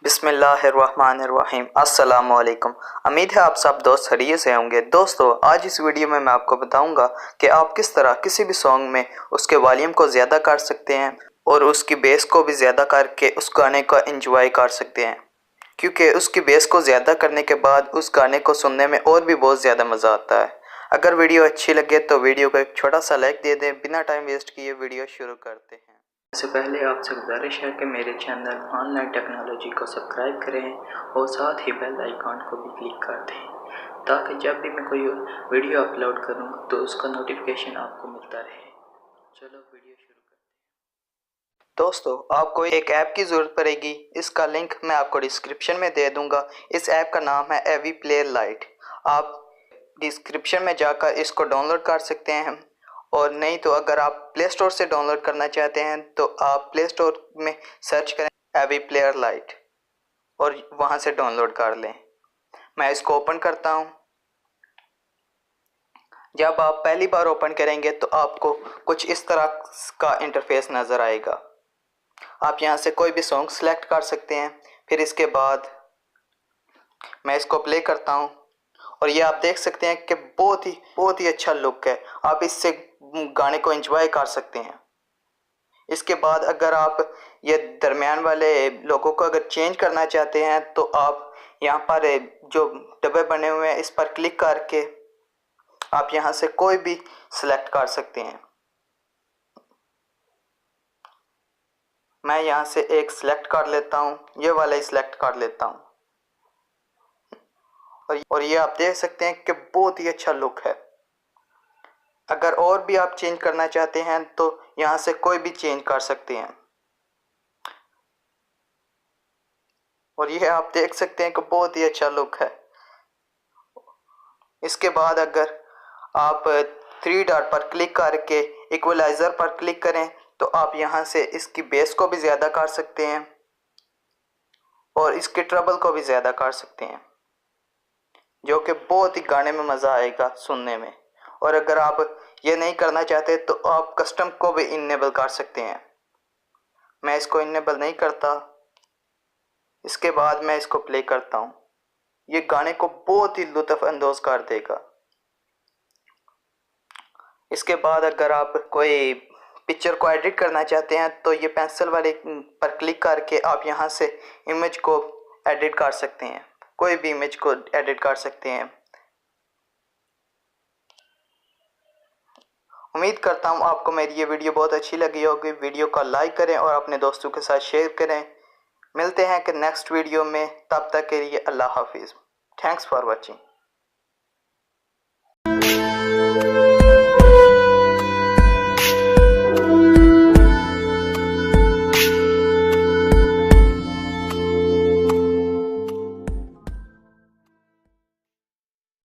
बिस्मिल्लाहिर्रहमानिर्रहीम। अस्सलाम वालेकुम। उम्मीद है आप सब दोस्त खैरियत से होंगे। दोस्तों, आज इस वीडियो में मैं आपको बताऊंगा कि आप किस तरह किसी भी सॉन्ग में उसके वॉल्यूम को ज़्यादा कर सकते हैं और उसकी बेस को भी ज़्यादा करके उस गाने का एंजॉय कर सकते हैं, क्योंकि उसकी बेस को ज़्यादा करने के बाद उस गाने को सुनने में और भी बहुत ज़्यादा मज़ा आता है। अगर वीडियो अच्छी लगे तो वीडियो को एक छोटा सा लाइक दे दें। बिना टाइम वेस्ट किए वीडियो शुरू करते हैं। इससे पहले आपसे गुजारिश है कि मेरे चैनल ऑनलाइन टेक्नोलॉजी को सब्सक्राइब करें और साथ ही बेल आइकॉन को भी क्लिक कर दें, ताकि जब भी मैं कोई वीडियो अपलोड करूं तो उसका नोटिफिकेशन आपको मिलता रहे। चलो वीडियो शुरू करते हैं। दोस्तों, आपको एक ऐप की ज़रूरत पड़ेगी। इसका लिंक मैं आपको डिस्क्रिप्शन में दे दूँगा। इस ऐप का नाम है एवी प्लेयर लाइट। आप डिस्क्रिप्शन में जाकर इसको डाउनलोड कर सकते हैं, और नहीं तो अगर आप प्ले स्टोर से डाउनलोड करना चाहते हैं तो आप प्ले स्टोर में सर्च करें एवी प्लेयर लाइट और वहां से डाउनलोड कर लें। मैं इसको ओपन करता हूं। जब आप पहली बार ओपन करेंगे तो आपको कुछ इस तरह का इंटरफेस नज़र आएगा। आप यहां से कोई भी सॉन्ग सेलेक्ट कर सकते हैं। फिर इसके बाद मैं इसको प्ले करता हूं और ये आप देख सकते हैं कि बहुत ही अच्छा लुक है। आप इससे गाने को एंजॉय कर सकते हैं। इसके बाद अगर आप ये दरमियान वाले लोगों को अगर चेंज करना चाहते हैं तो आप यहाँ पर जो डब्बे बने हुए हैं इस पर क्लिक करके आप यहाँ से कोई भी सिलेक्ट कर सकते हैं। मैं यहाँ से एक सिलेक्ट कर लेता हूँ, ये वाला ही सिलेक्ट कर लेता हूँ और ये आप देख सकते हैं कि बहुत ही अच्छा लुक है। अगर और भी आप चेंज करना चाहते हैं तो यहाँ से कोई भी चेंज कर सकते हैं। और ये आप देख सकते हैं कि बहुत ही अच्छा लुक है। इसके बाद अगर आप थ्री डॉट पर क्लिक करके इक्वलाइज़र पर क्लिक करें तो आप यहाँ से इसकी बेस को भी ज़्यादा कर सकते हैं और इसके ट्रबल को भी ज़्यादा कर सकते हैं, जो कि बहुत ही गाने में मज़ा आएगा सुनने में। और अगर आप ये नहीं करना चाहते तो आप कस्टम को भी इनेबल कर सकते हैं। मैं इसको इनेबल नहीं करता। इसके बाद मैं इसको प्ले करता हूँ। ये गाने को बहुत ही लुत्फ़ अंदोज़ कर देगा। इसके बाद अगर आप कोई पिक्चर को एडिट करना चाहते हैं तो ये पेंसिल वाले पर क्लिक करके आप यहाँ से इमेज को एडिट कर सकते हैं। कोई भी इमेज को एडिट कर सकते हैं। उम्मीद करता हूँ आपको मेरी ये वीडियो बहुत अच्छी लगी होगी। वीडियो को लाइक करें और अपने दोस्तों के साथ शेयर करें। मिलते हैं कि नेक्स्ट वीडियो में। तब तक के लिए अल्लाह हाफिज़। Thanks for watching.